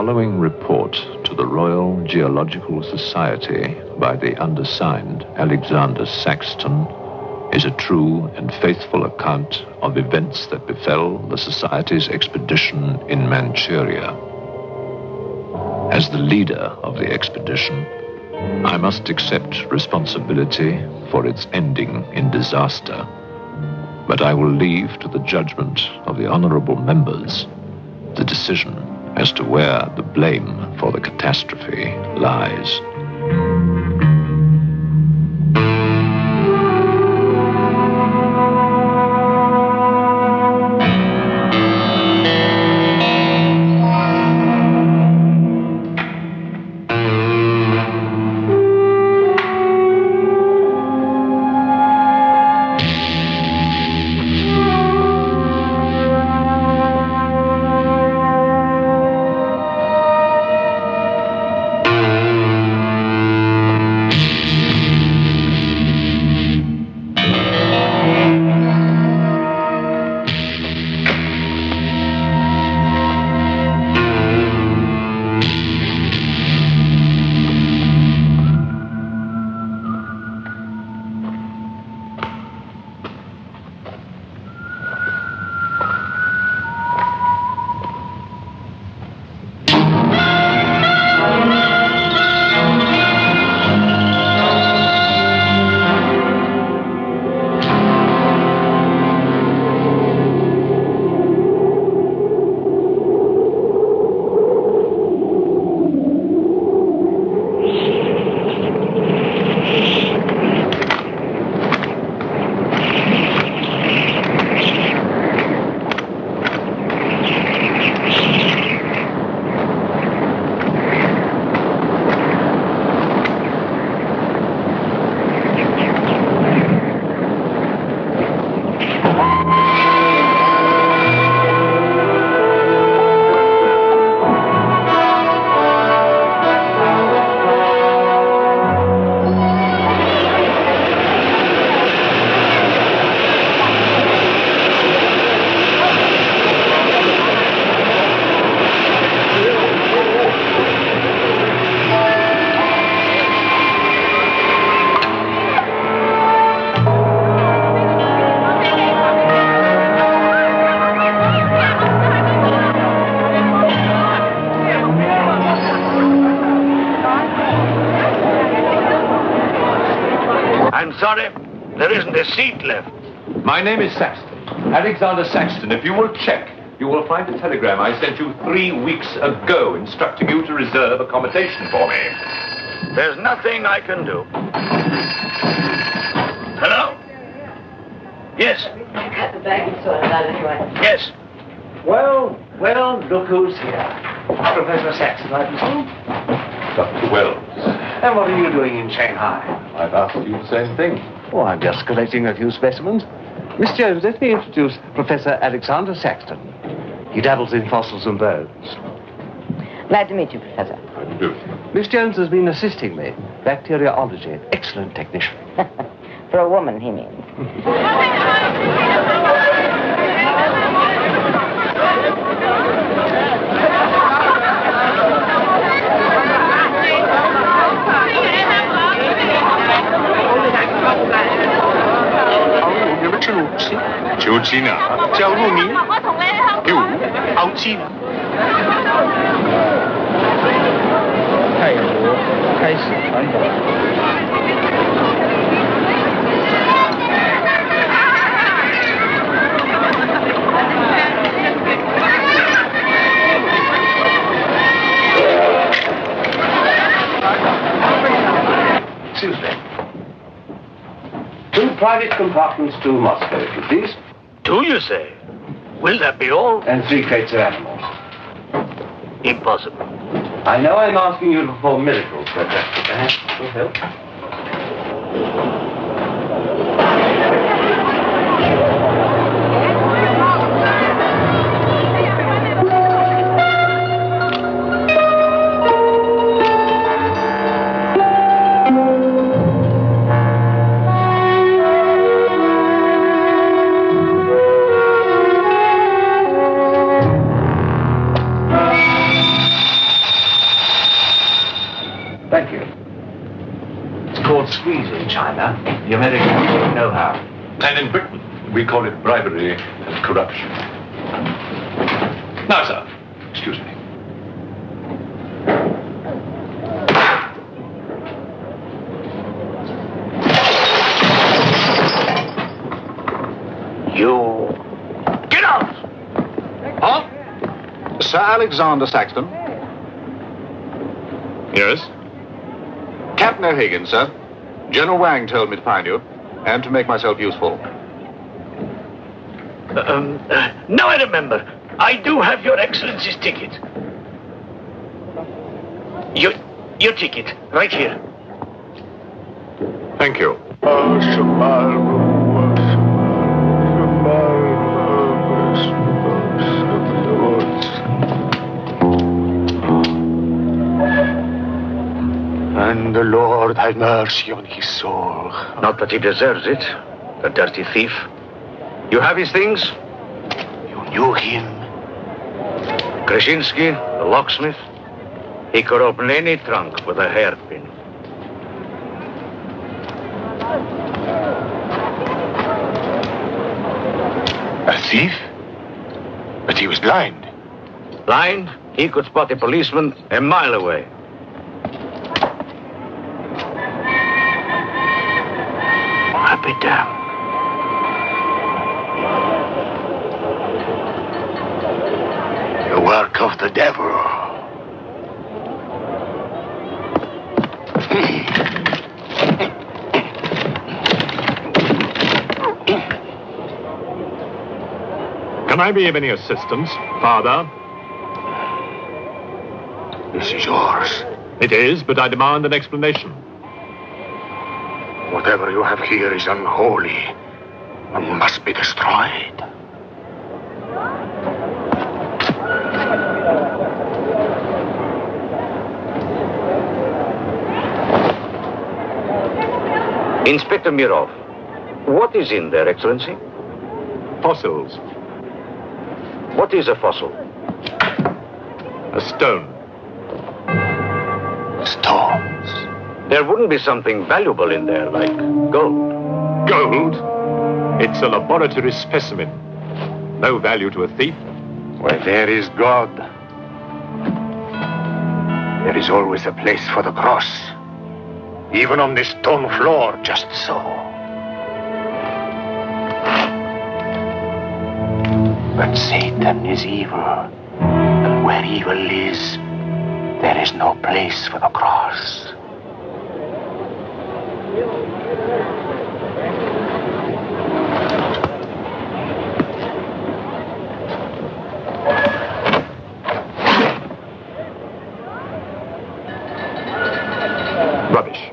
following report to the Royal Geological Society by the undersigned Alexander Saxton is a true and faithful account of events that befell the Society's expedition in Manchuria. As the leader of the expedition, I must accept responsibility for its ending in disaster, but I will leave to the judgment of the honorable members the decision as to where the blame for the catastrophe lies. Sorry, there isn't a seat left. My name is Saxton, Alexander Saxton. If you will check, you will find a telegram I sent you 3 weeks ago instructing you to reserve accommodation for me. There's nothing I can do. Hello? Yes. I cut the bag and sorted out anyway. Yes. Well, look who's here. Professor Saxton, I presume? Dr. Wells. And what are you doing in Shanghai? I've asked you the same thing. Oh, I'm just collecting a few specimens. Miss Jones, let me introduce Professor Alexander Saxton. He dabbles in fossils and bones. Glad to meet you, Professor. How do you do? Miss Jones has been assisting me. Bacteriology. Excellent technician. For a woman, he means.求亲啊，叫入名有凹机。泰国开始传统。Excuse me. 2 private compartments to Moscow, if you please. 2, you say? Will that be all? And 3 crates of animals. Impossible. I know I'm asking you to perform miracles, but perhaps it will help. Thank you. It's called squeeze in China. The Americans don't know how. And in Britain, we call it bribery and corruption. Now, sir, excuse me. You... Get out! Huh? Sir Alexander Saxton? Yes? Captain O'Hagan, sir. General Wang told me to find you, and to make myself useful. Now I remember. I do have your Excellency's ticket. Your ticket, right here. Thank you. And the Lord have mercy on his soul. Not that he deserves it, the dirty thief. You have his things? You knew him? Krasinski, the locksmith, he could open any trunk with a hairpin. A thief? But he was blind. Blind, he could spot a policeman a mile away. I'll be damned. The work of the devil. Can I be of any assistance, Father? This is yours. It is, but I demand an explanation. Whatever you have here is unholy and must be destroyed. Inspector Mirov, what is in there, Excellency? Fossils. What is a fossil? A stone. Stones. There wouldn't be something valuable in there, like gold. Gold? It's a laboratory specimen. No value to a thief. Where there is God, there is always a place for the cross. Even on this stone floor, just so. But Satan is evil. And where evil is, there is no place for the cross. Rubbish.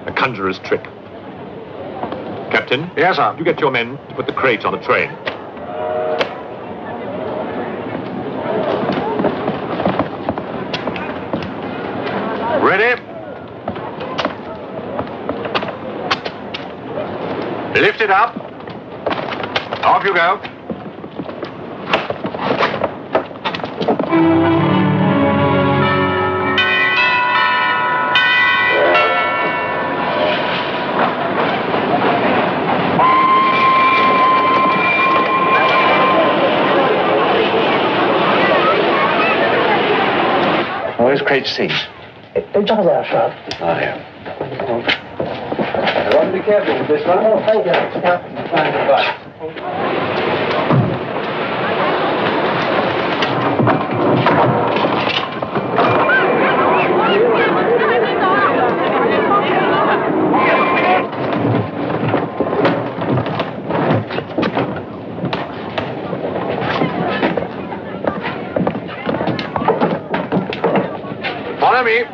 A conjurer's trick. Captain? Yes, sir. You get your men to put the crate on the train. Ready? Lift it up. Off you go. Where's crate C? 正在上。 Not here. I want to be careful with this one. Oh, thank you. Bye. Follow me.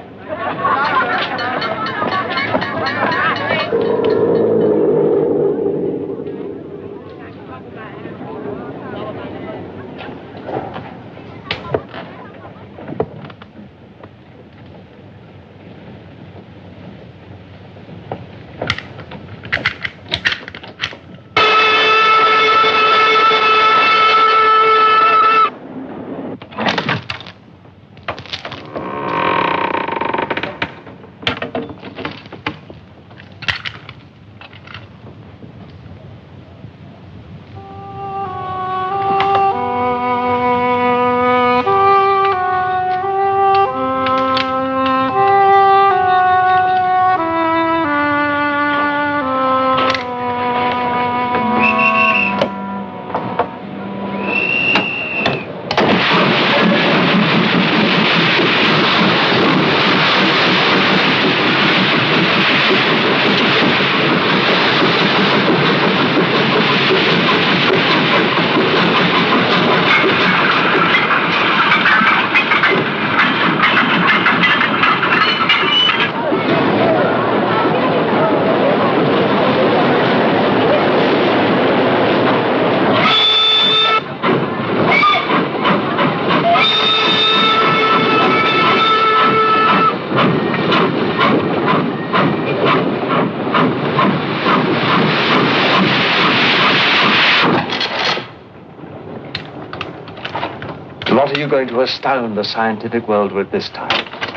you going to astound the scientific world with this time?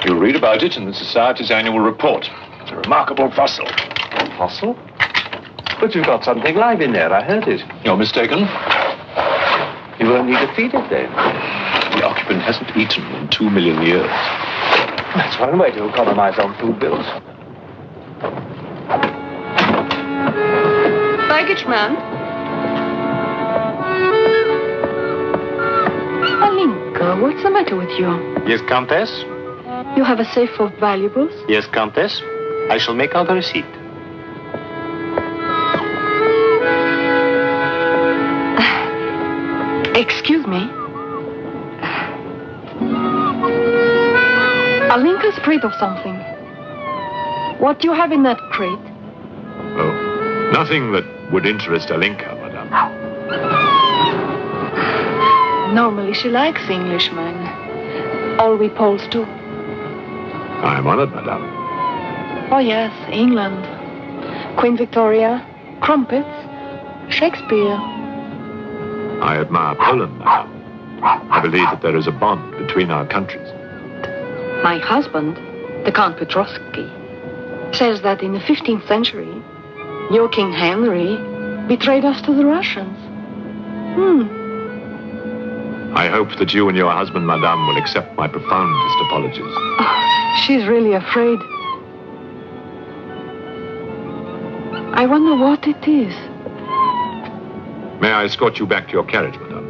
You'll read about it in the Society's annual report. It's a remarkable fossil. Fossil? But you've got something live in there, I heard it. You're mistaken. You won't need to feed it then. The occupant hasn't eaten in 2 million years. That's one way to economize on food bills. Baggage man? Alinka, what's the matter with you? Yes, Countess? You have a safe of valuables? Yes, Countess. I shall make out a receipt. Excuse me. Alinka's afraid of something. What do you have in that crate? Oh, nothing that would interest Alinka, madame. Normally she likes Englishmen. All we Poles do. I am honored, madame. Oh yes, England. Queen Victoria, crumpets, Shakespeare. I admire Poland, madame. I believe that there is a bond between our countries. My husband, the Count Petrovsky, says that in the 15th century, your King Henry betrayed us to the Russians. I hope that you and your husband, madame, will accept my profoundest apologies. Oh, she's really afraid. I wonder what it is. May I escort you back to your carriage, madame?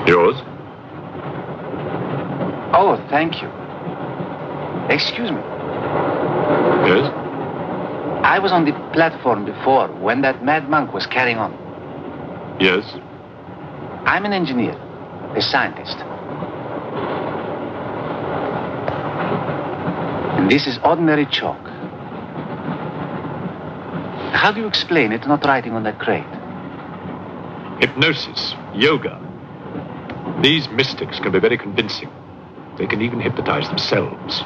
Yours? Oh, thank you. Excuse me. Yes? I was on the platform before when that mad monk was carrying on. Yes? I'm an engineer, a scientist. And this is ordinary chalk. How do you explain it not writing on that crate? Hypnosis, yoga. These mystics can be very convincing. They can even hypnotize themselves.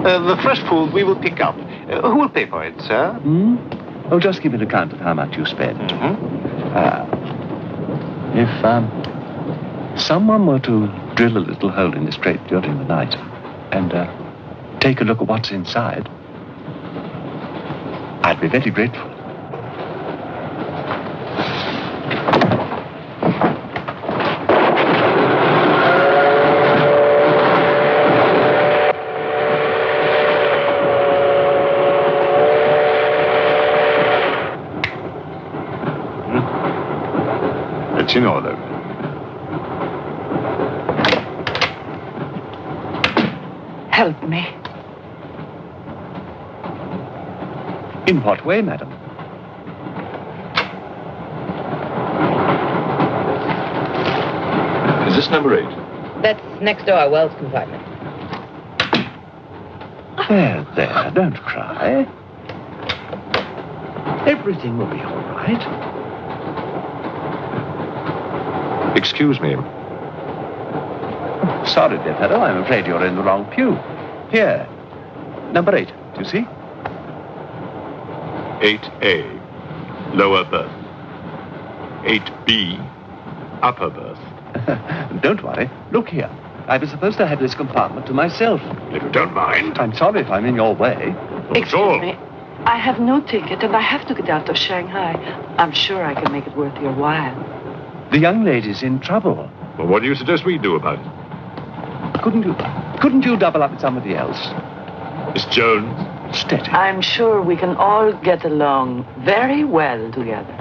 The fresh food we will pick up. Who will pay for it, sir? Oh, just give an account of how much you spend. If someone were to drill a little hole in this crate during the night and take a look at what's inside, I'd be very grateful. It's in order. Help me. In what way, madam? Is this number 8? That's next door, Wells compartment. There, don't cry. Everything will be all right. Excuse me. Sorry, dear fellow, I'm afraid you're in the wrong pew. Here, number 8, do you see? 8A, lower berth. 8B, upper berth. Don't worry. Look here. I was supposed to have this compartment to myself. If you don't mind. I'm sorry if I'm in your way. Excuse me. I have no ticket and I have to get out of Shanghai. I'm sure I can make it worth your while. The young lady's in trouble. Well, what do you suggest we do about it? Couldn't you double up with somebody else? Miss Jones? Steady. I'm sure we can all get along very well together.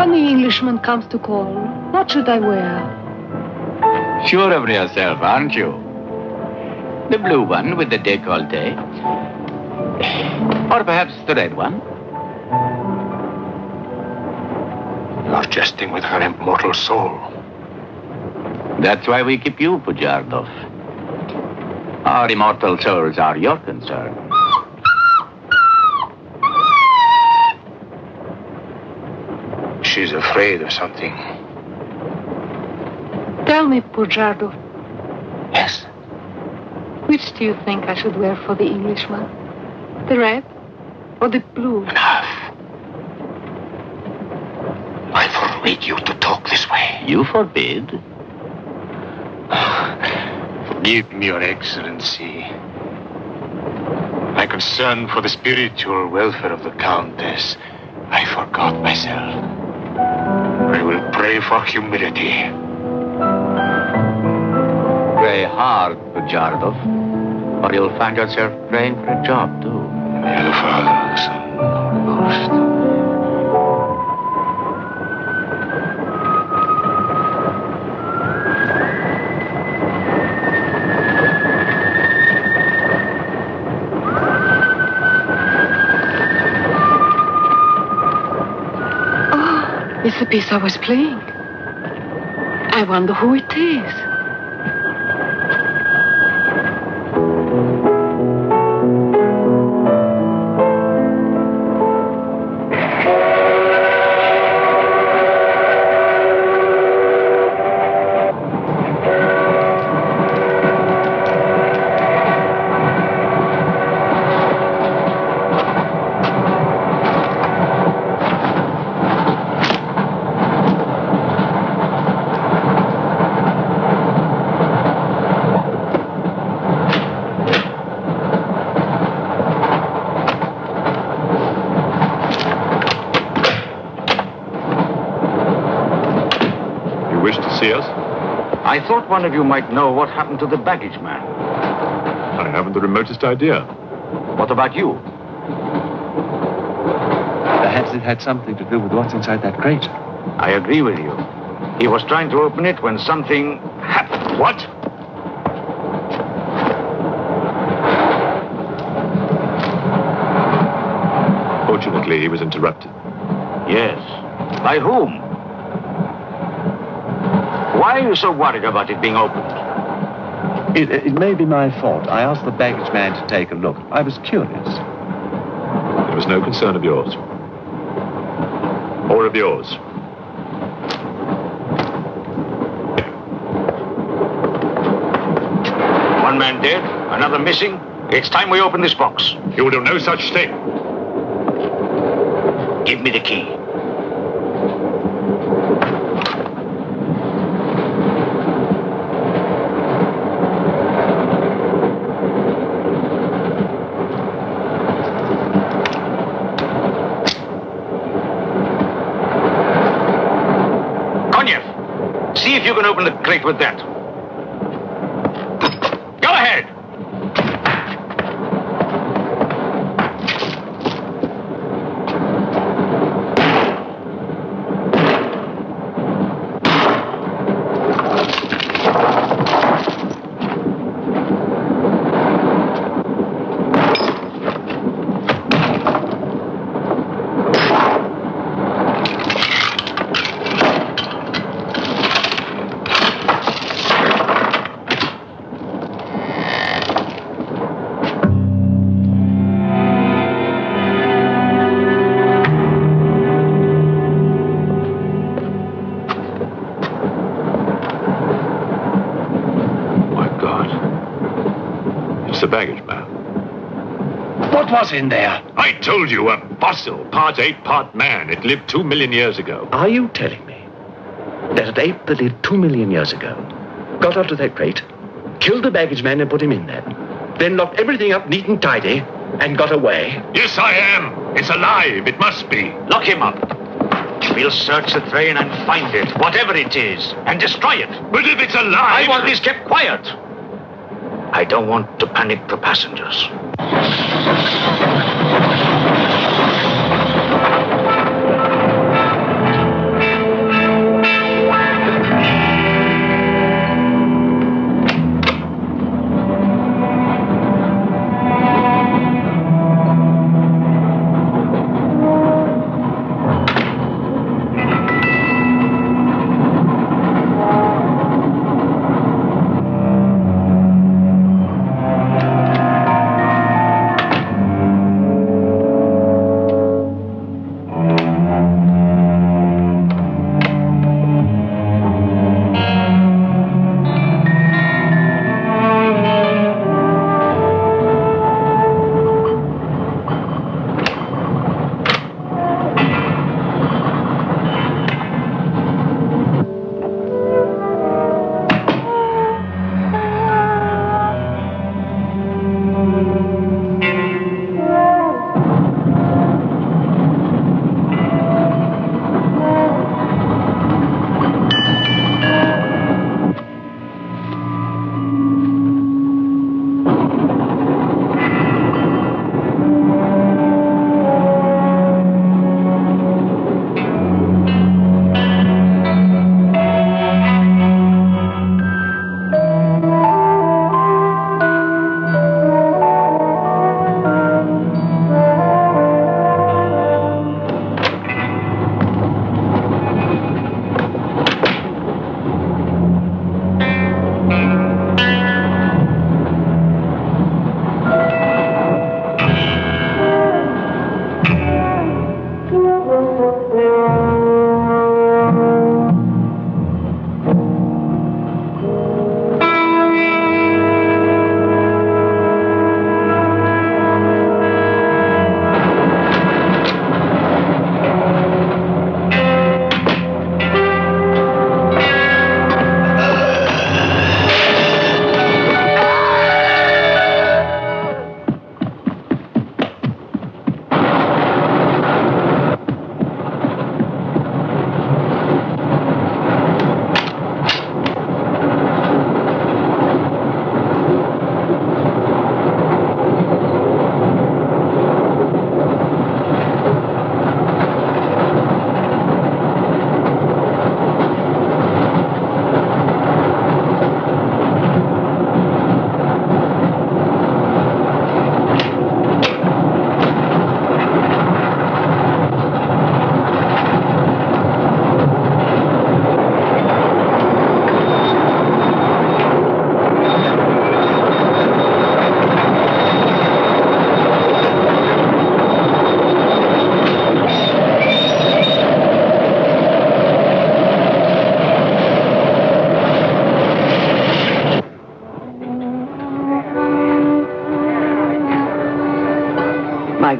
When the Englishman comes to call, what should I wear? Sure of yourself, aren't you? The blue one with the décolleté. Or perhaps the red one. You're jesting with her immortal soul. That's why we keep you, Pujardov. Our immortal souls are your concern. She's afraid of something. Tell me, Pujardov, Yes. which do you think I should wear for the Englishman? The red or the blue? Enough. I forbid you to talk this way. You forbid? Forgive me, Your Excellency. My concern for the spiritual welfare of the Countess, I forgot myself. I will pray for humility. Pray hard, Pujardov, or you'll find yourself praying for a job, too. In the name of the Father, Son, and Holy Ghost. It's the piece I was playing. I wonder who it is. I thought one of you might know what happened to the baggage man. I haven't the remotest idea. What about you? Perhaps it had something to do with what's inside that crate. I agree with you. He was trying to open it when something happened. What? Fortunately, he was interrupted. Yes. By whom? Why are you so worried about it being opened? It may be my fault. I asked the baggage man to take a look. I was curious. It was no concern of yours. Or of yours. One man dead, another missing. It's time we open this box. You will do no such thing. Give me the key. See if you can open the crate with that. Go ahead. The baggage man. What was in there? I told you, a fossil, part ape, part man. It lived 2 million years ago. Are you telling me that an ape that lived 2 million years ago got onto that crate, killed the baggage man and put him in there, then locked everything up neat and tidy and got away? Yes, I am. It's alive. It must be. Lock him up. We'll search the train and find it, whatever it is, and destroy it. But if it's alive... I want this kept quiet. I don't want to panic the passengers.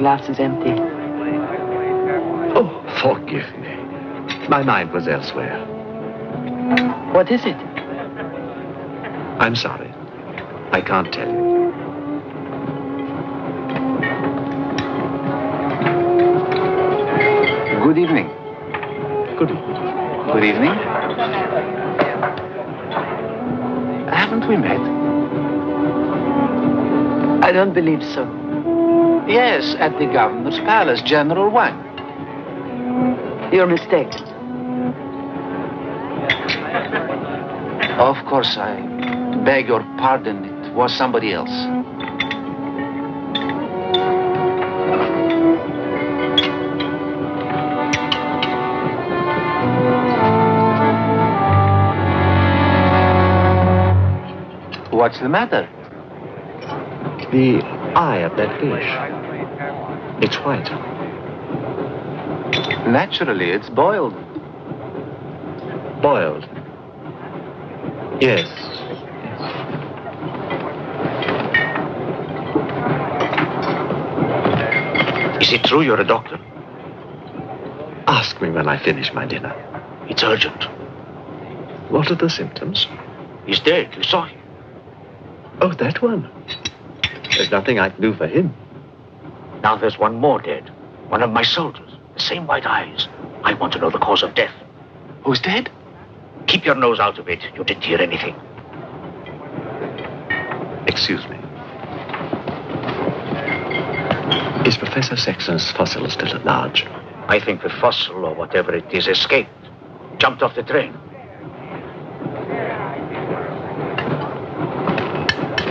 glass is empty. Oh, forgive me. My mind was elsewhere. What is it? I'm sorry. I can't tell you. Good evening. Good evening. Good evening. Haven't we met? I don't believe so. Yes, at the governor's palace, General Wang. You're mistaken. Of course, I beg your pardon. It was somebody else. What's the matter? The eye of that fish. It's white. Naturally, it's boiled. Boiled. Yes. Is it true you're a doctor? Ask me when I finish my dinner. It's urgent. What are the symptoms? He's dead. You saw him. Oh, that one. There's nothing I can do for him. Now there's one more dead. One of my soldiers. The same white eyes. I want to know the cause of death. Who's dead? Keep your nose out of it. You didn't hear anything. Excuse me. Is Professor Sexton's fossil still at large? I think the fossil, or whatever it is, escaped. Jumped off the train.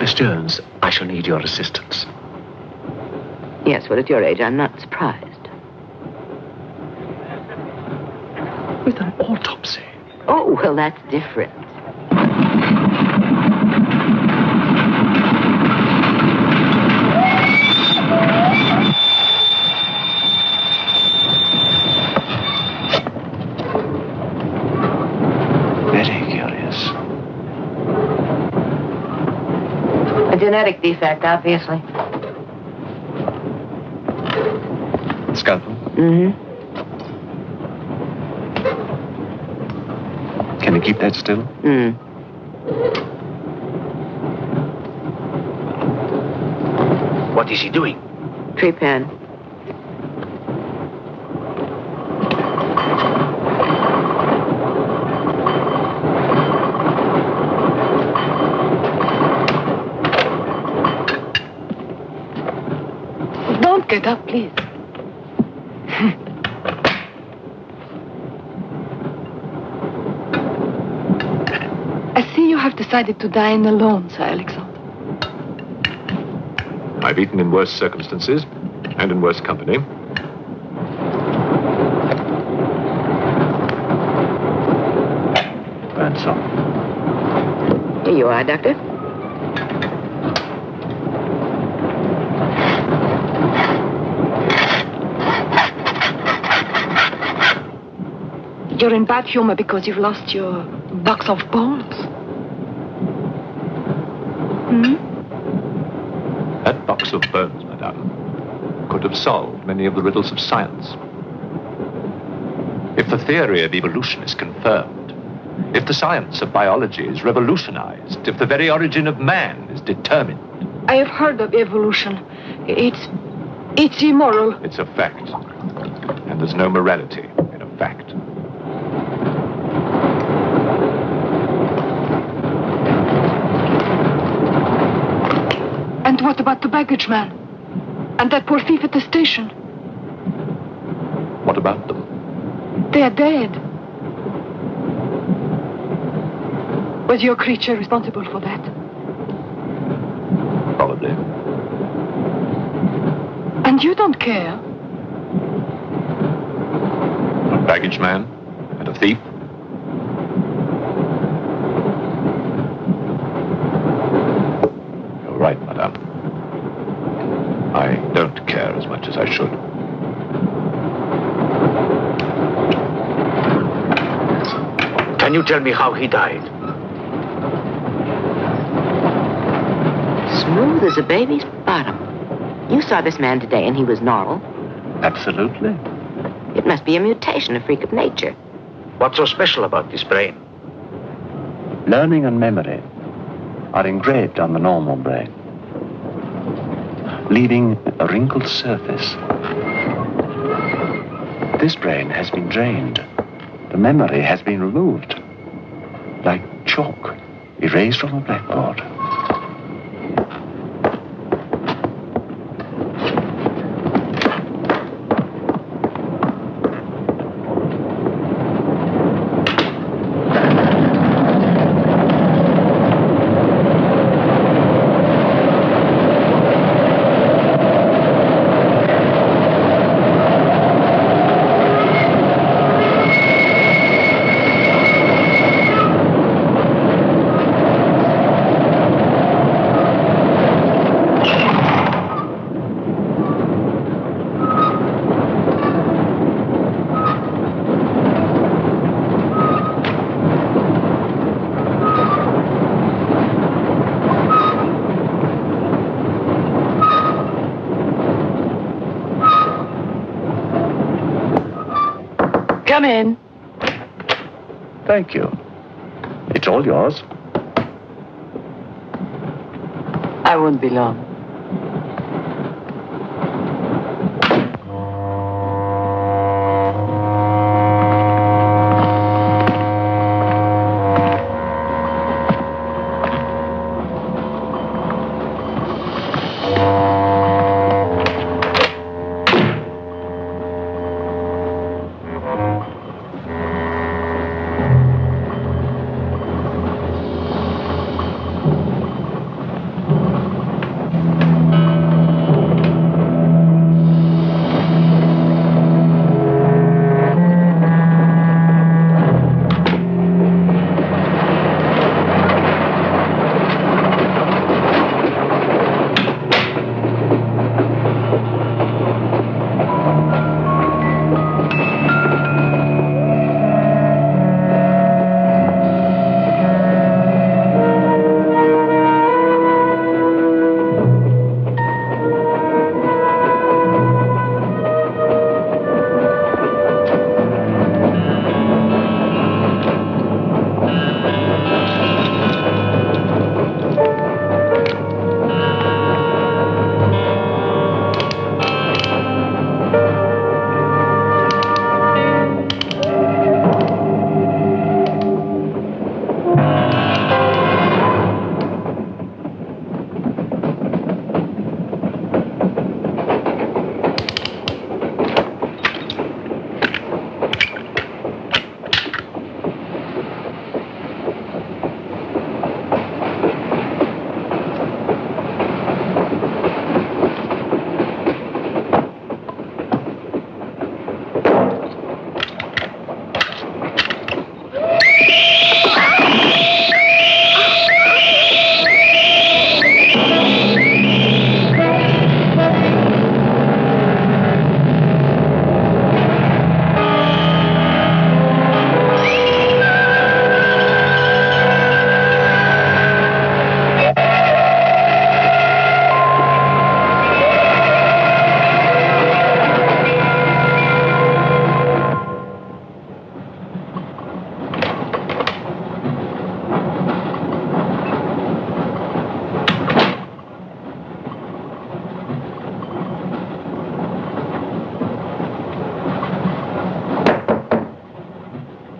Miss Jones, I shall need your assistance. Yes, well, at your age, I'm not surprised. With an autopsy. Oh, well, that's different. Very curious. A genetic defect, obviously. Scalpel? Mm-hmm. Can you keep that still? What is he doing? Trepan. Don't get up, please. I see you have decided to dine alone, Sir Alexander. I've eaten in worse circumstances and in worse company. And so. Here you are, Doctor. You're in bad humor because you've lost your box of bones. That box of bones, madame, could have solved many of the riddles of science. If the theory of evolution is confirmed, if the science of biology is revolutionized, if the very origin of man is determined. I have heard of evolution. It's immoral. It's a fact. And there's no morality in a fact. And what about the baggage man? And that poor thief at the station? What about them? They are dead. Was your creature responsible for that? Probably. And you don't care? A baggage man and a thief? You're right, madame. I don't care as much as I should. Can you tell me how he died? Smooth as a baby's bottom. You saw this man today and he was normal. Absolutely. It must be a mutation, a freak of nature. What's so special about this brain? Learning and memory are engraved on the normal brain, leaving a wrinkled surface. This brain has been drained. The memory has been removed, like chalk erased from a blackboard. Come in. Thank you. It's all yours. I won't be long.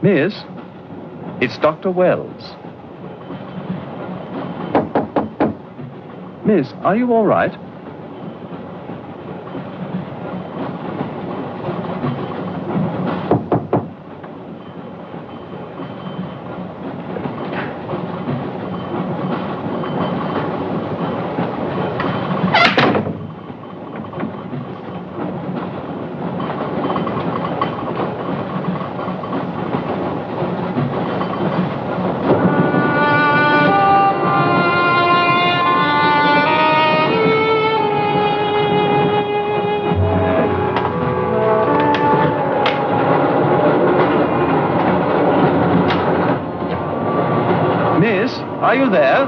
Miss, it's Dr. Wells. Miss, are you all right? Are you there?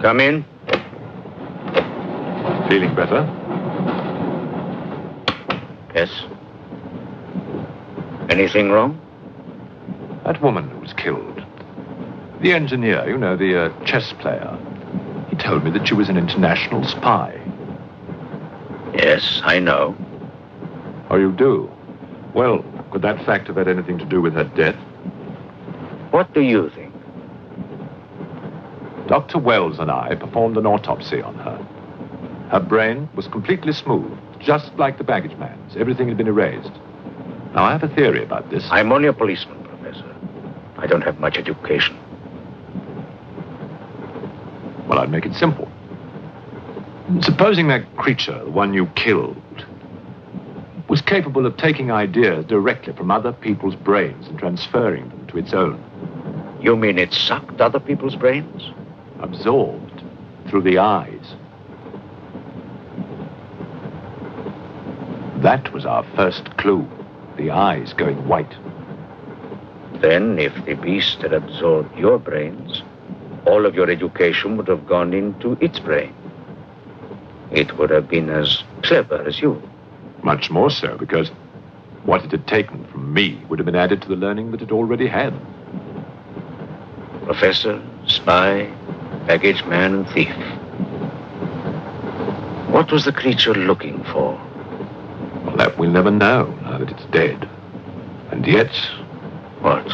Come in. Feeling better? Yes. Anything wrong? That woman who was killed. The engineer, you know, the chess player. He told me that she was an international spy. Yes, I know. Oh, you do? Well, could that fact have had anything to do with her death? What do you think? Dr. Wells and I performed an autopsy on her. Her brain was completely smooth, just like the baggage man's. Everything had been erased. Now, I have a theory about this. I'm only a policeman, Professor. I don't have much education. Well, I'd make it simple. Supposing that creature, the one you killed, was capable of taking ideas directly from other people's brains and transferring them to its own. You mean it sucked other people's brains? Absorbed through the eyes. That was our first clue. The eyes going white. Then, if the beast had absorbed your brains, all of your education would have gone into its brain. It would have been as clever as you. Much more so, because what it had taken from me would have been added to the learning that it already had. Professor, spy, baggage man, and thief. What was the creature looking for? Well, that we'll never know, now that it's dead. And yet... What?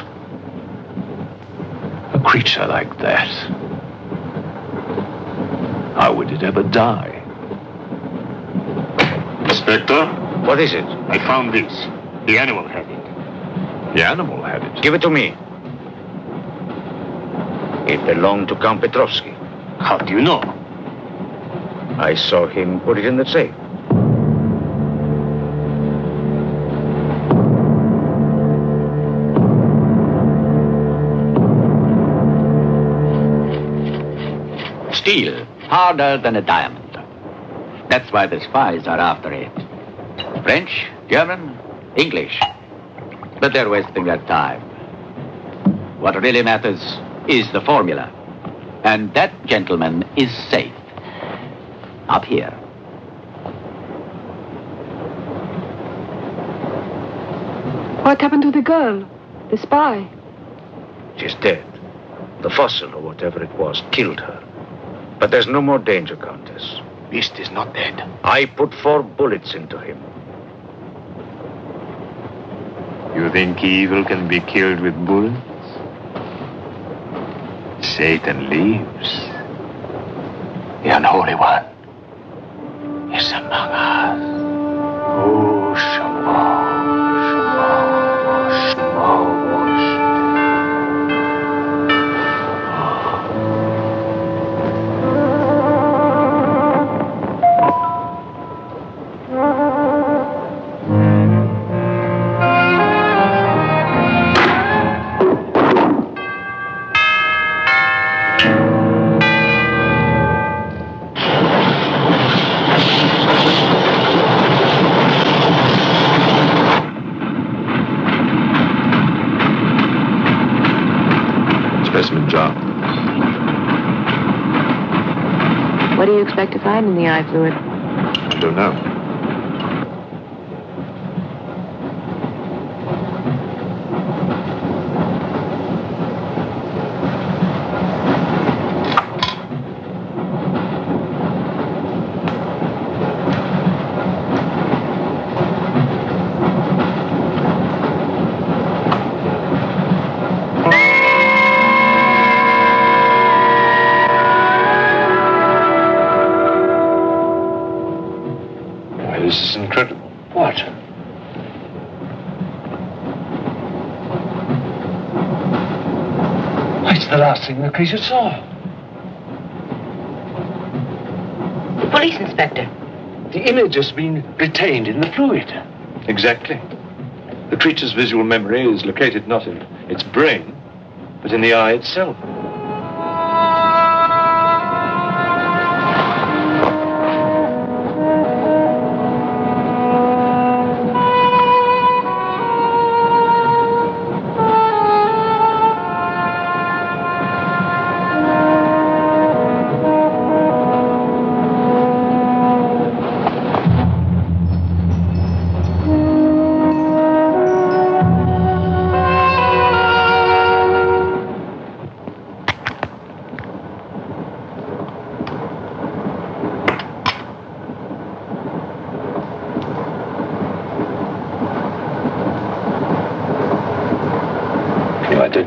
A creature like that. How would it ever die? Inspector? What is it? I found this. The animal had it. The animal had it. Give it to me. It belonged to Count Petrovsky. How do you know? I saw him put it in the safe. Steel, harder than a diamond. That's why the spies are after it. French, German, English. But they're wasting their time. What really matters is the formula. And that gentleman is safe. Up here. What happened to the girl? The spy? She's dead. The fossil, or whatever it was, killed her. But there's no more danger, Countess. Beast is not dead. I put 4 bullets into him. You think evil can be killed with bullets? Satan lives. The unholy one is among us. Oh, Shamo, Shamo, Shamo. Specimen jar. What do you expect to find in the eye fluid? I don't know. This is incredible. What? It's the last thing the creature saw. The police inspector. The image has been retained in the fluid. Exactly. The creature's visual memory is located not in its brain, but in the eye itself.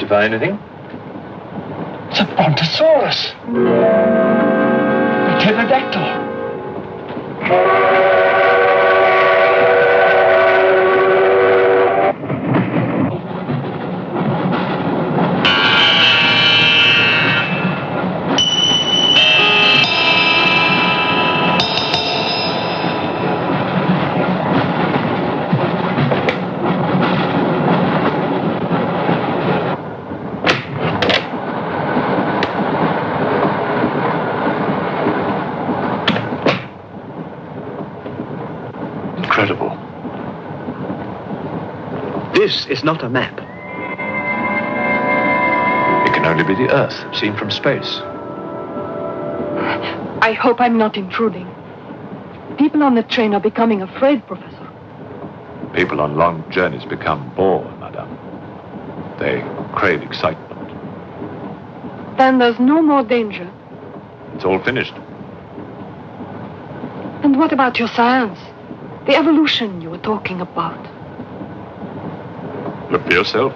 identify anything? It's a brontosaurus. A pterodactyl. Incredible. This is not a map. It can only be the Earth, seen from space. I hope I'm not intruding. People on the train are becoming afraid, Professor. People on long journeys become bored, madame. They crave excitement. Then there's no more danger. It's all finished. And what about your science? The evolution you were talking about. Look for yourself.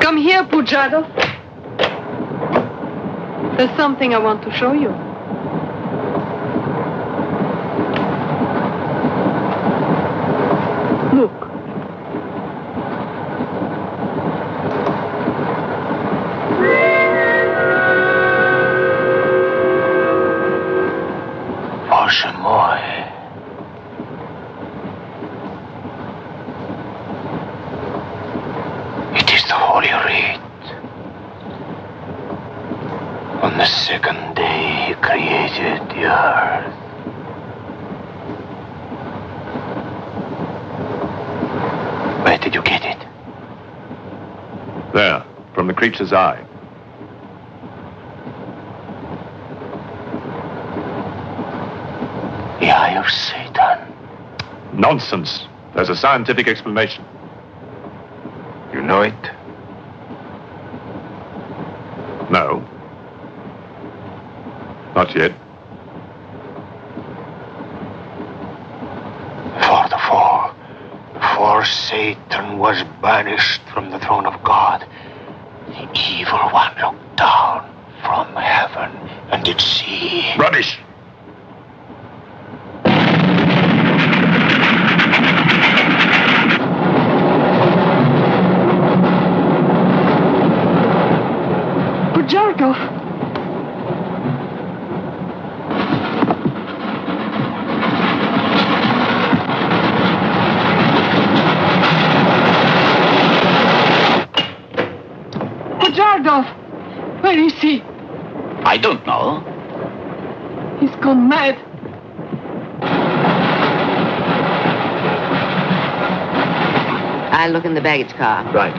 Come here, Pujado. There's something I want to show you. Look. Bоже мой. It is the Holy Writ. On the second day he created the earth. Where did you get it? There, from the creature's eye. The eye of Satan. Nonsense. There's a scientific explanation. You know it? No. Not yet. For the fall. Before Satan was banished from the throne of God, the evil one looked down from heaven and did see. Rubbish! Pujarkov! Pujarkov! Where is he? I don't know. He's gone mad. I'll look in the baggage car. Right.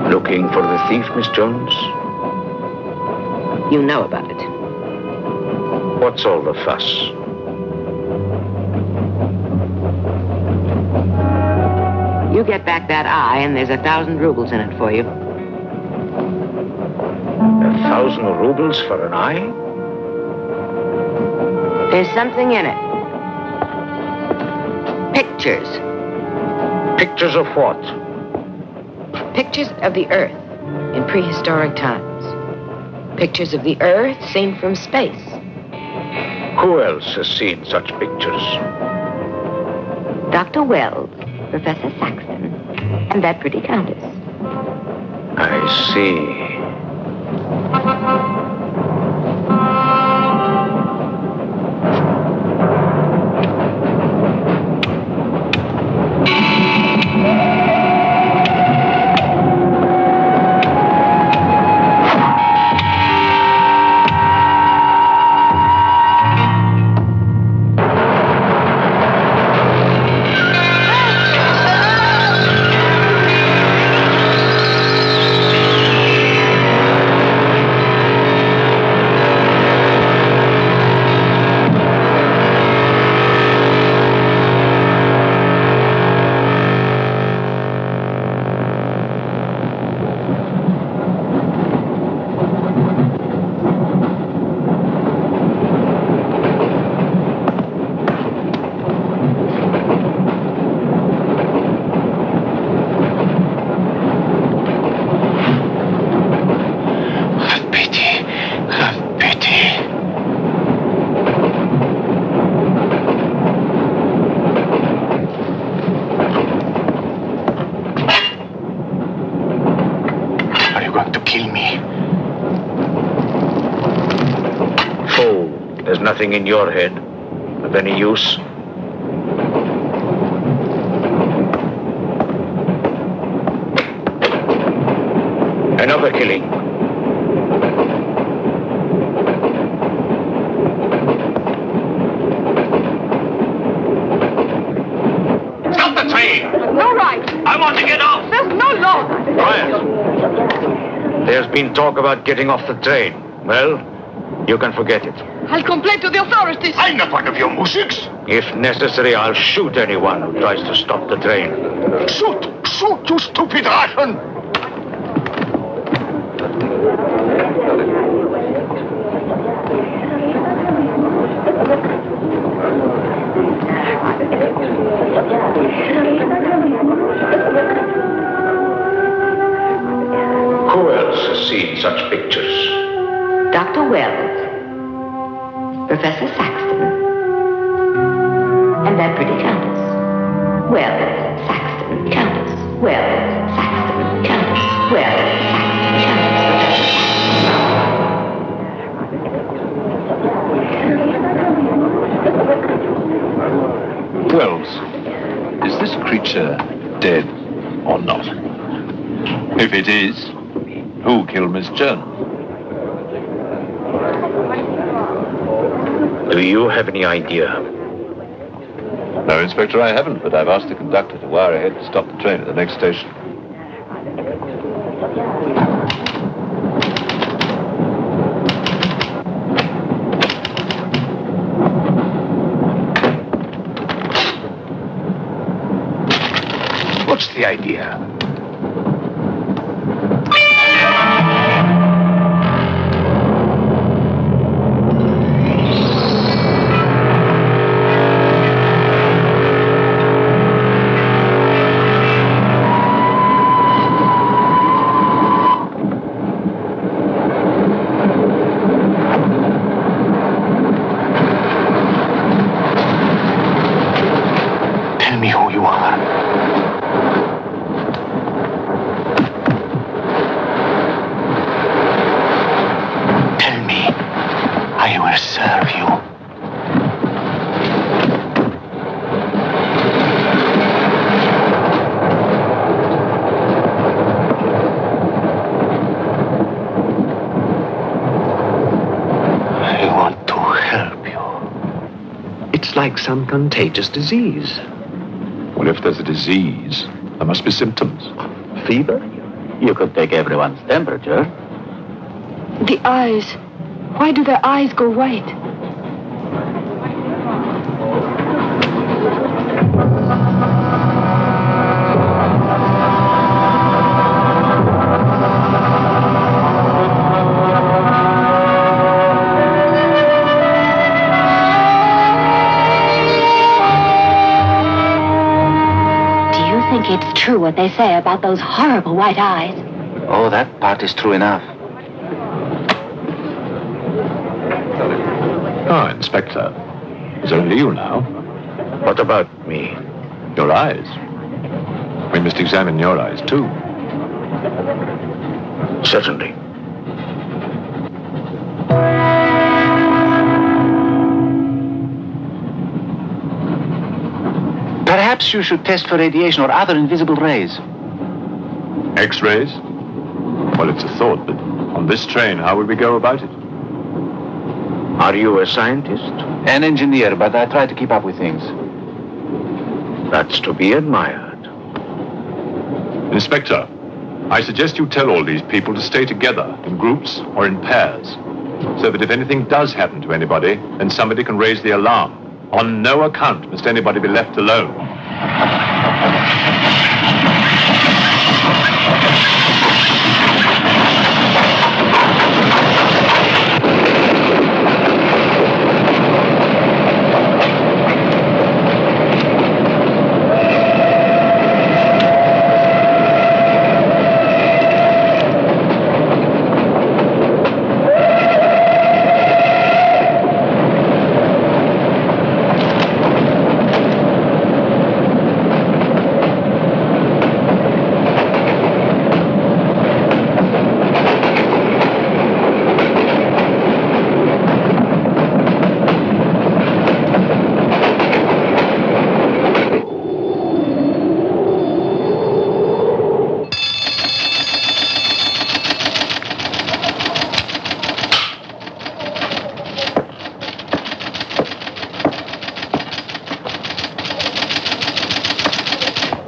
Looking for the thief, Miss Jones? You know about it. What's all the fuss? You get back that eye, and there's 1,000 rubles in it for you. 1,000 rubles for an eye? There's something in it. Pictures. Pictures of what? Pictures of the Earth in prehistoric times. Pictures of the Earth seen from space. Who else has seen such pictures? Dr. Wells, Professor Saxton, and that pretty countess. I see. Nothing in your head of any use? Another killing. Stop the train! No right. I want to get off! There's no law. Quiet. There's been talk about getting off the train. Well, you can forget it. I'll complain to the authorities. I'm not one of your musics. If necessary, I'll shoot anyone who tries to stop the train. Shoot! Shoot, you stupid Russian! Who else has seen such pictures? Dr. Wells, Professor Saxton, and that pretty countess. Wells, Saxton, countess. Wells, Saxton, countess. Wells, Saxton, countess. Wells, is this creature dead or not? If it is, who killed Miss Jones? Do you have any idea? No, Inspector, I haven't, but I've asked the conductor to wire ahead to stop the train at the next station. What's the idea? Tell me who you are. Tell me, I will serve you. I want to help you. It's like some contagious disease. Well, if there's a disease, there must be symptoms. Fever? You could take everyone's temperature. The eyes. Why do their eyes go white? Do you think true what they say about those horrible white eyes. Oh, that part is true enough. Ah, Inspector. It's only you now. What about me? Your eyes. We must examine your eyes, too. Certainly. Perhaps you should test for radiation or other invisible rays. X-rays? Well, it's a thought, but on this train, how would we go about it? Are you a scientist? An engineer, but I try to keep up with things. That's to be admired. Inspector, I suggest you tell all these people to stay together, in groups or in pairs, so that if anything does happen to anybody, then somebody can raise the alarm. On no account must anybody be left alone.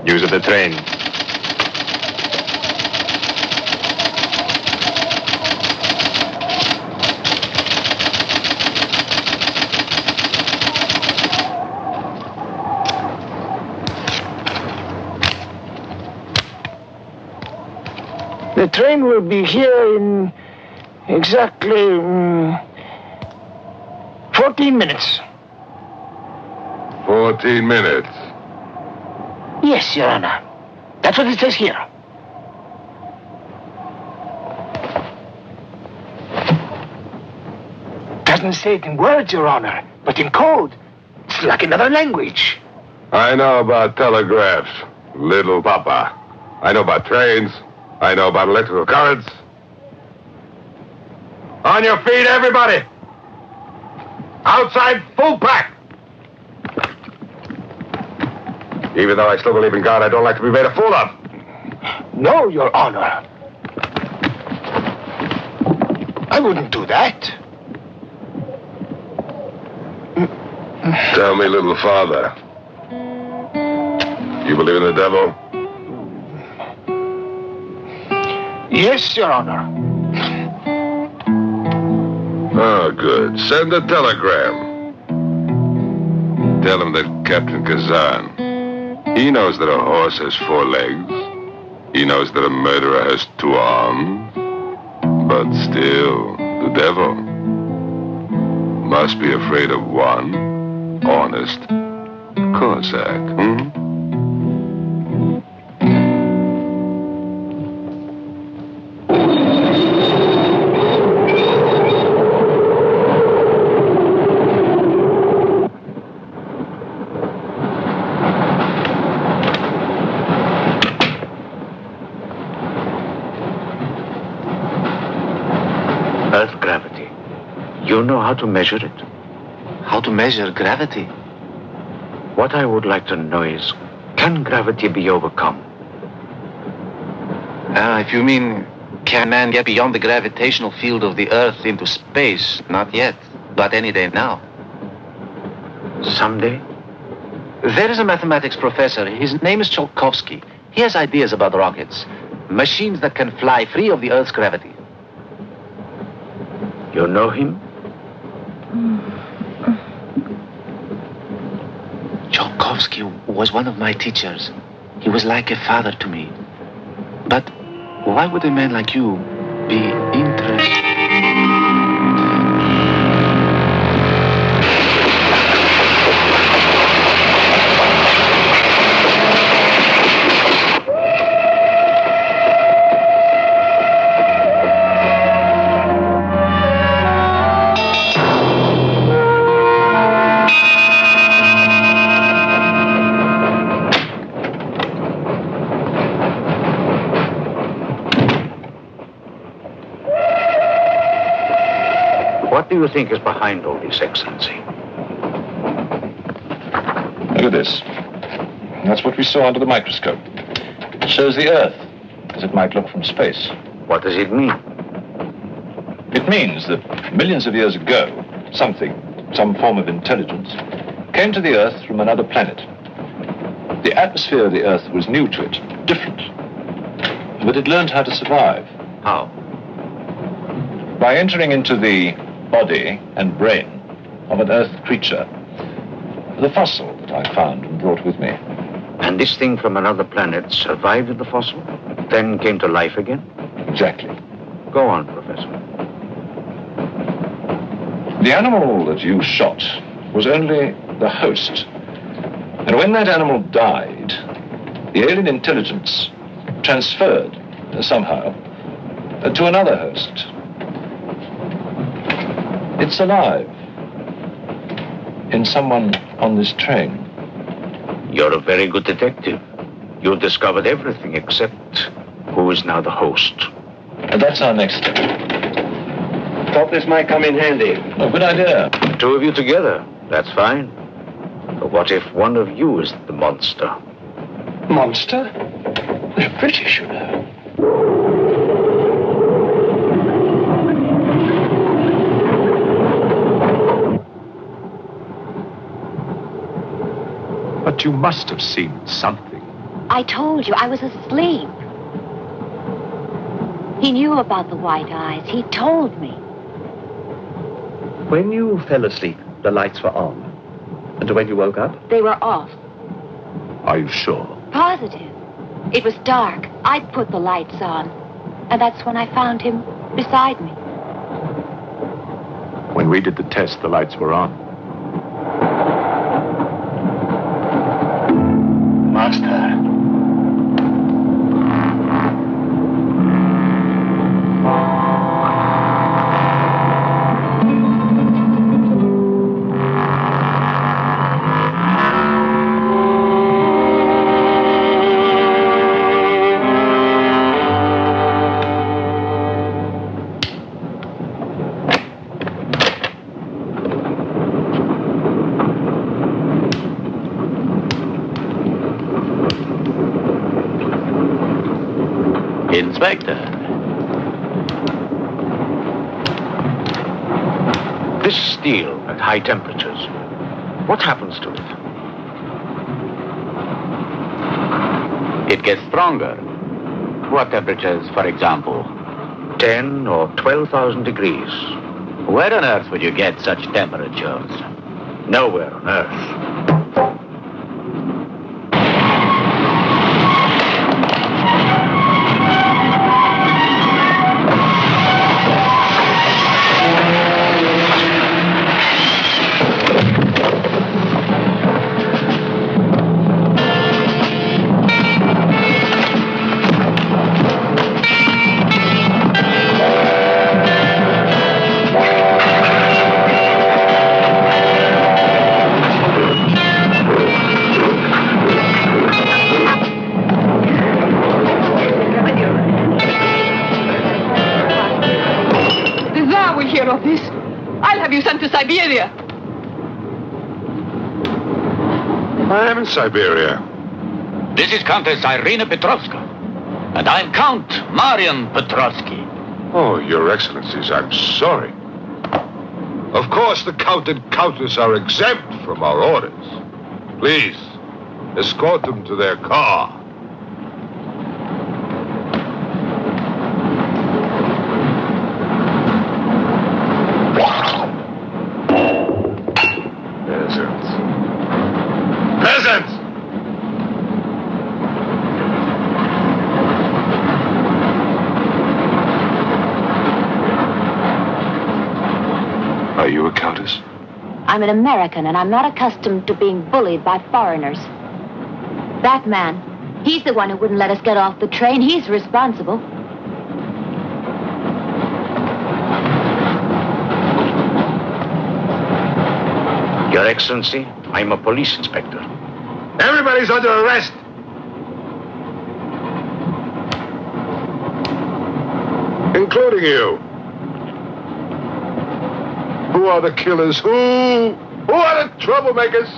News of the train. The train will be here in exactly 14 minutes. 14 minutes. Yes, Your Honor. That's what it says here. Doesn't say it in words, Your Honor, but in code. It's like another language. I know about telegraphs, little papa. I know about trains. I know about electrical currents. On your feet, everybody! Outside, full pack! Even though I still believe in God, I don't like to be made a fool of. No, Your Honor. I wouldn't do that. Tell me, little father. You believe in the devil? Yes, Your Honor. Oh, good. Send a telegram. Tell him that Captain Kazan, he knows that a horse has 4 legs. He knows that a murderer has 2 arms. But still, the devil must be afraid of one honest Cossack, Earth gravity. You know how to measure it? How to measure gravity? What I would like to know is, can gravity be overcome? If you mean, can man get beyond the gravitational field of the Earth into space? Not yet, but any day now. Someday? There is a mathematics professor. His name is Tsiolkovsky. He has ideas about rockets. Machines that can fly free of the Earth's gravity. You know him? Tsiolkovsky was one of my teachers. He was like a father to me. But why would a man like you be interested? What do you think is behind all this, Excellency? Look at this. That's what we saw under the microscope. It shows the Earth as it might look from space. What does it mean? It means that millions of years ago, some form of intelligence, came to the Earth from another planet. The atmosphere of the Earth was new to it, different. But it learned how to survive. How? By entering into the body and brain of an Earth creature, the fossil that I found and brought with me. And this thing from another planet survived in the fossil, then came to life again? Exactly. Go on, Professor. The animal that you shot was only the host. And when that animal died, the alien intelligence transferred somehow to another host. It's alive in someone on this train. You're a very good detective. You've discovered everything except who is now the host. And that's our next step. Thought this might come in handy. Oh, good idea. Two of you together. That's fine. But what if one of you is the monster? Monster? They're British, you know. But you must have seen something. I told you, I was asleep. He knew about the white eyes. He told me. When you fell asleep, the lights were on. And when you woke up? They were off. Are you sure? Positive. It was dark. I'd put the lights on. And that's when I found him beside me. When we did the test, the lights were on. Master. Inspector. This steel at high temperatures, what happens to it? It gets stronger. What temperatures, for example? 10 or 12,000 degrees. Where on earth would you get such temperatures? Nowhere on earth. Of this. I'll have you sent to Siberia. I am in Siberia. This is Countess Irina Petrovska. And I'm Count Marian Petrovsky. Oh, Your Excellencies, I'm sorry. Of course, the Count and Countess are exempt from our orders. Please, escort them to their car. Peasants! Are you a countess? I'm an American, and I'm not accustomed to being bullied by foreigners. That man, he's the one who wouldn't let us get off the train. He's responsible. Your Excellency, I'm a police inspector. Everybody's under arrest! Including you. Who are the killers? Who are the troublemakers?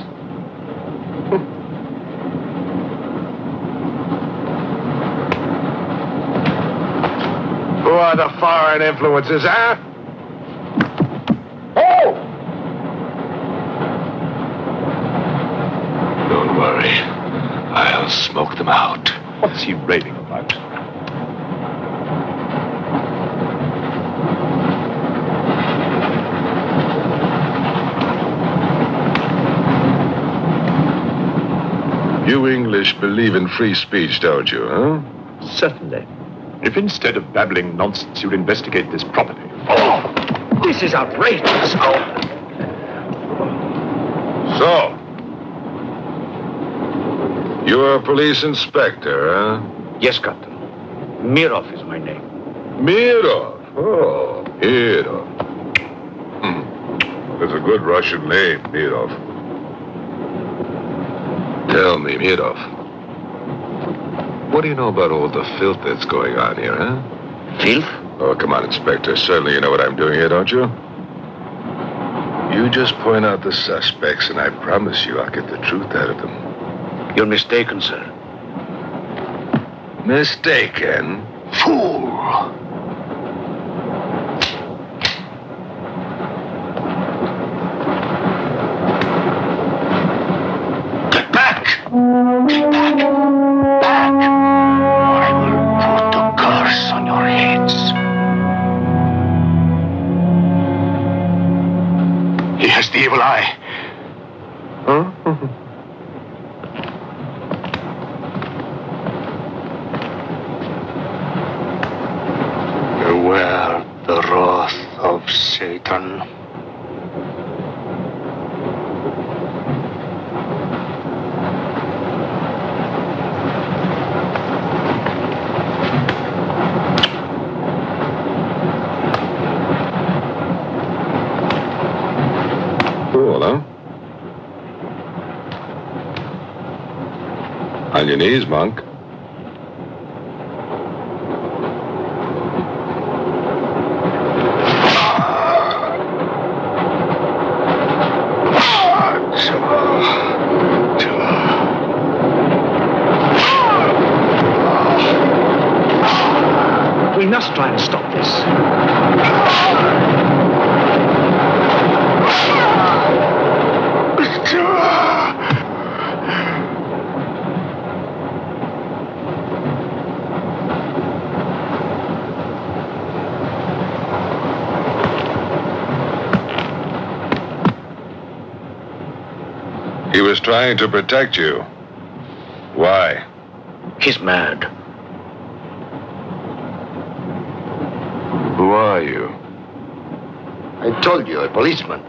Who are the foreign influences, huh? Oh! Don't worry. I'll smoke them out. What's he raving about? You English believe in free speech, don't you, huh? Certainly. If instead of babbling nonsense, you'd investigate this property. Oh! This is outrageous. Oh! So, you're a police inspector, huh? Yes, Captain. Mirov is my name. Mirov? Oh, Mirov. That's a good Russian name, Mirov. Tell me, Mirov, what do you know about all the filth that's going on here, huh? Filth? Oh, come on, Inspector. Certainly you know what I'm doing here, don't you? You just point out the suspects, and I promise you I'll get the truth out of them. You're mistaken, sir. Mistaken? Fool! Get back! Get back! Back! Or I will put a curse on your heads. He has the evil eye. Huh? Beware the wrath of Satan. Cool, huh? On your knees, monk. We must try and stop this. He was trying to protect you. Why? He's mad. Who are you? I told you, a policeman.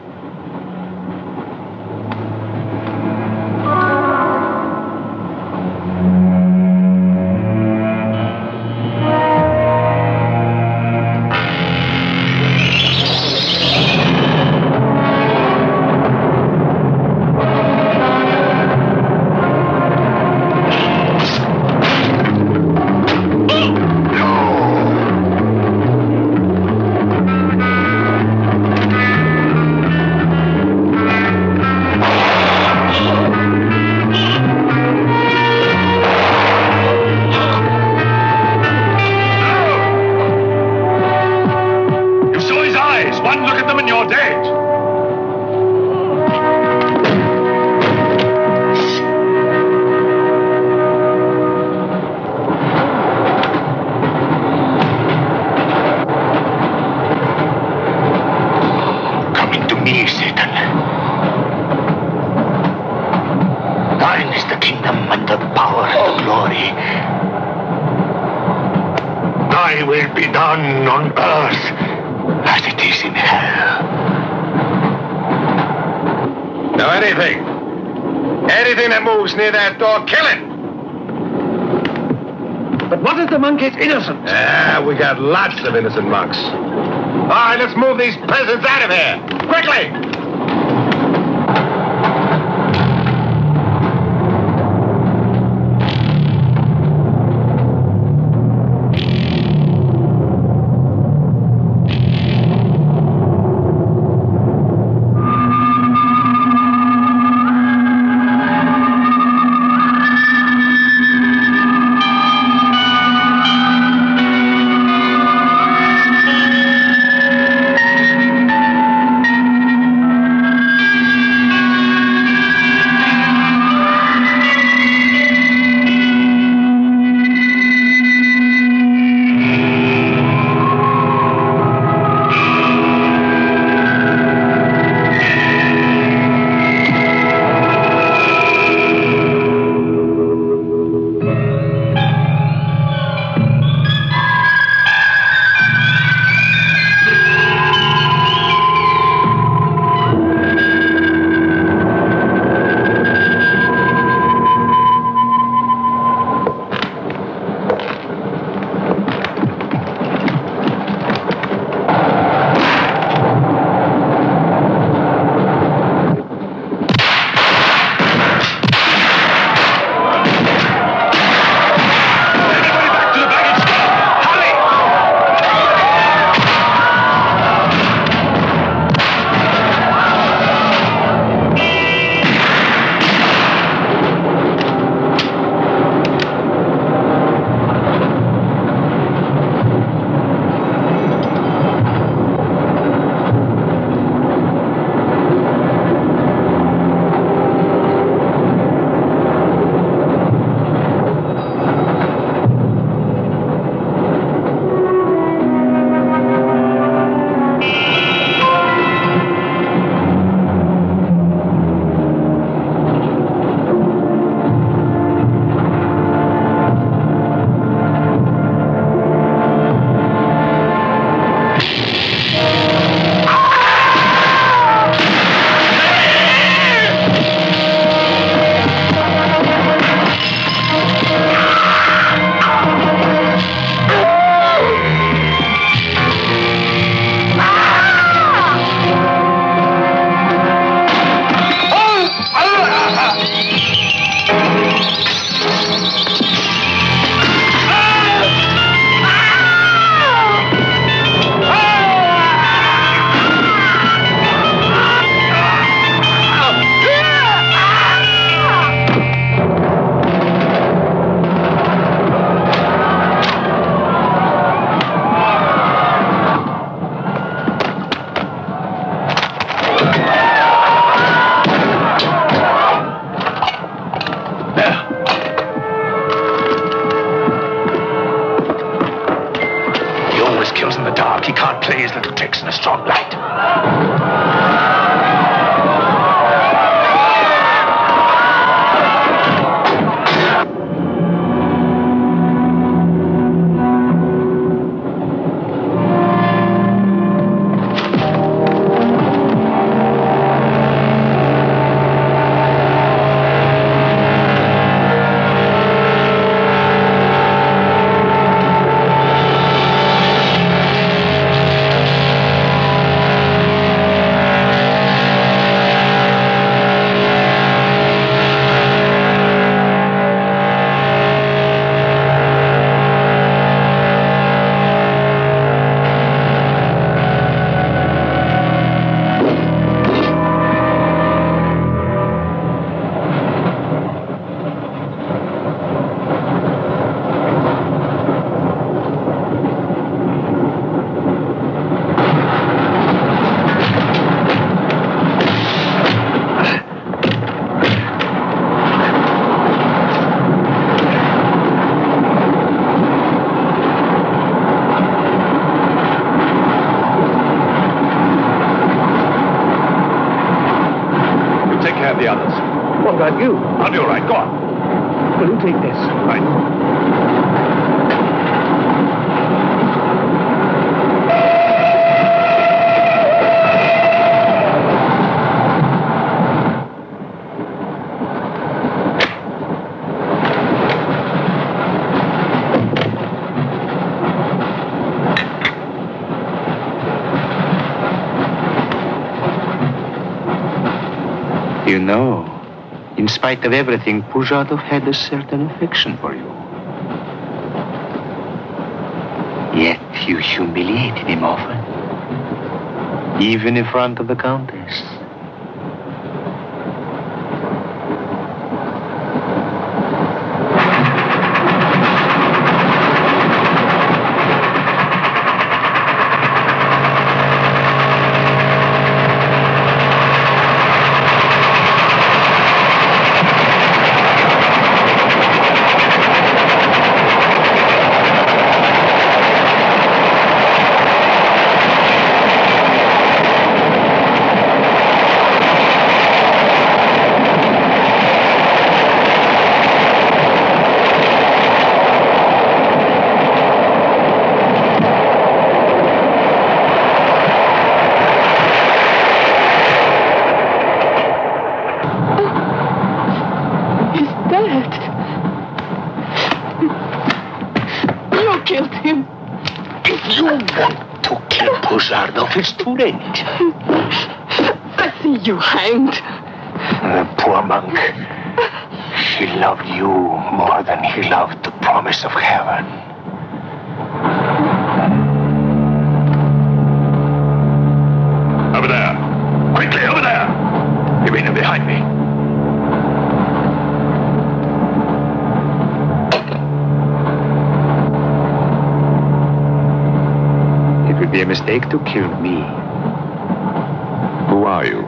One look at them and you're dead. Coming to me, Satan. Thine is the kingdom and the power and the glory. Thy will be done on earth as it is in hell. Now anything that moves near that door, kill it! But what if the monk is innocent? We got lots of innocent monks. All right, let's move these peasants out of here. Quickly! kills in the dark. He can't play his little tricks in a strong light. What about you? I'll be all right. Go on. Will you take this? Right. You know, in spite of everything, Pujadov had a certain affection for you. Yet you humiliated him often, even in front of the Countess. It's too late. I see you hanged. The poor monk. He loved you more than he loved the promise of heaven. Over there. Quickly, over there. You mean behind me? It would be a mistake to kill me. Who are you?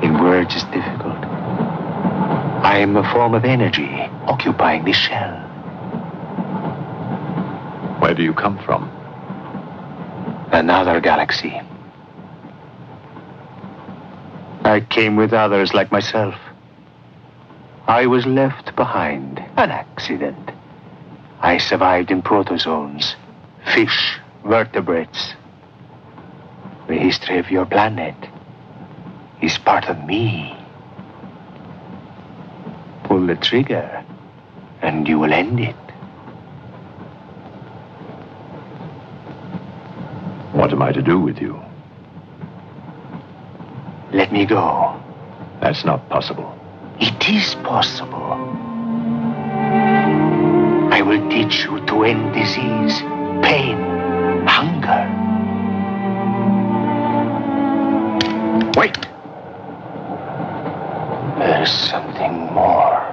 In words, it's difficult. I am a form of energy occupying this shell. Where do you come from? Another galaxy. I came with others like myself. I was left behind. An accident. I survived in protozoans, fish, vertebrates. The history of your planet is part of me. Pull the trigger, and you will end it. What am I to do with you? Let me go. That's not possible. It is possible. I will teach you to end disease, pain, hunger. Wait. There's something more.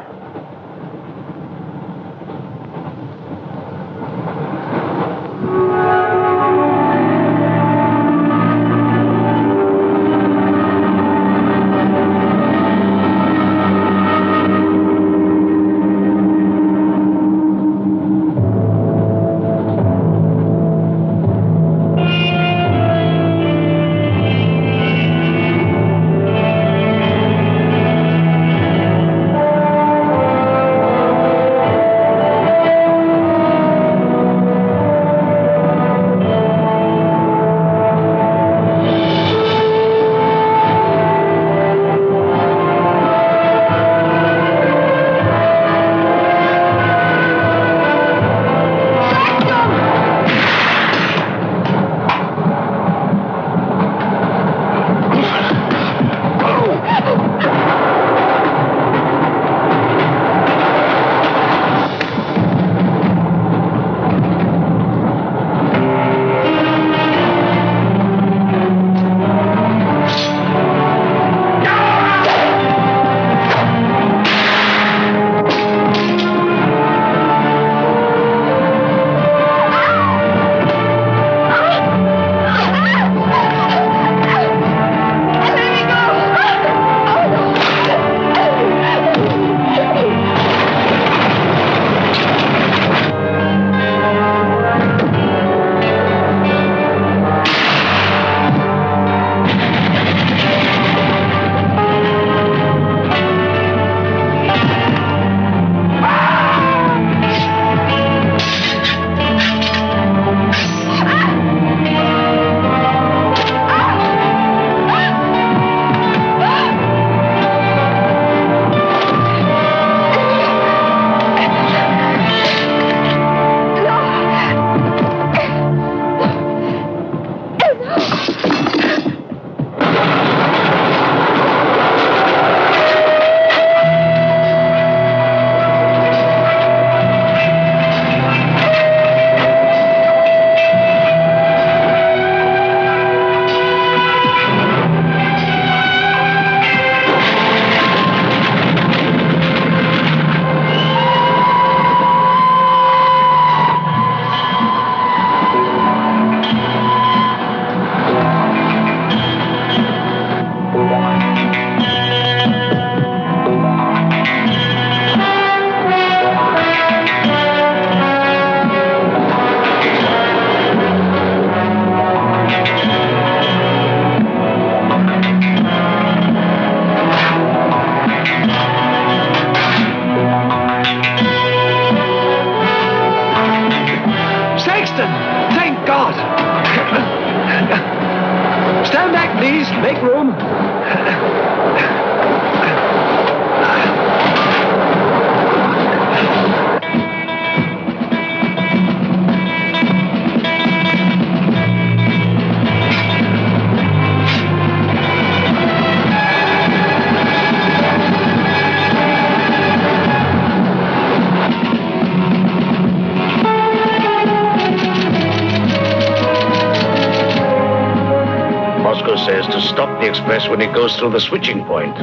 radio says to stop the express when it goes through the switching point.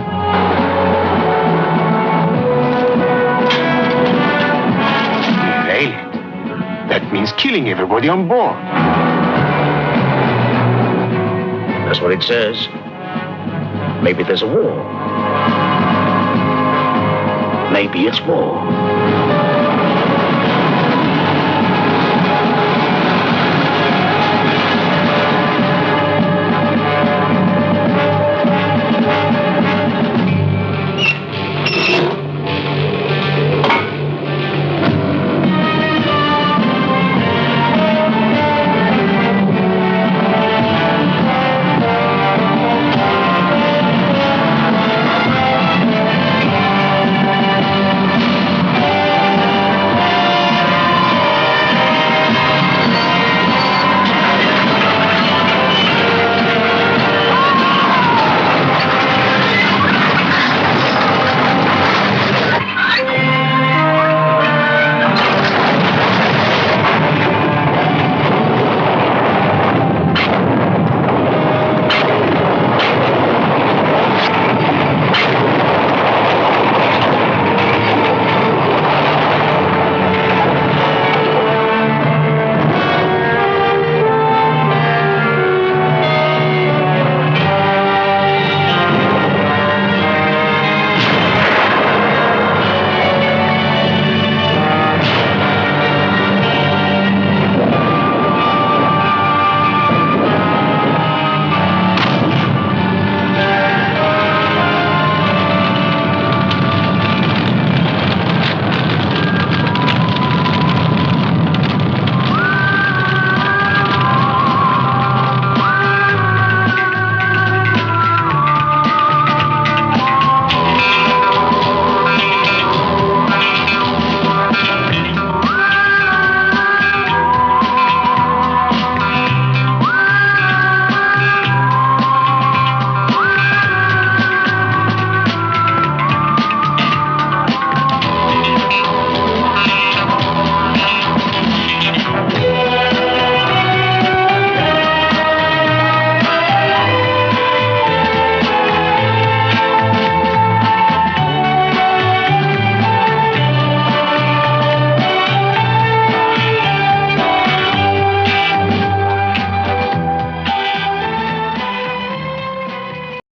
Nail it. That means killing everybody on board. That's what it says. Maybe there's a war. Maybe it's war.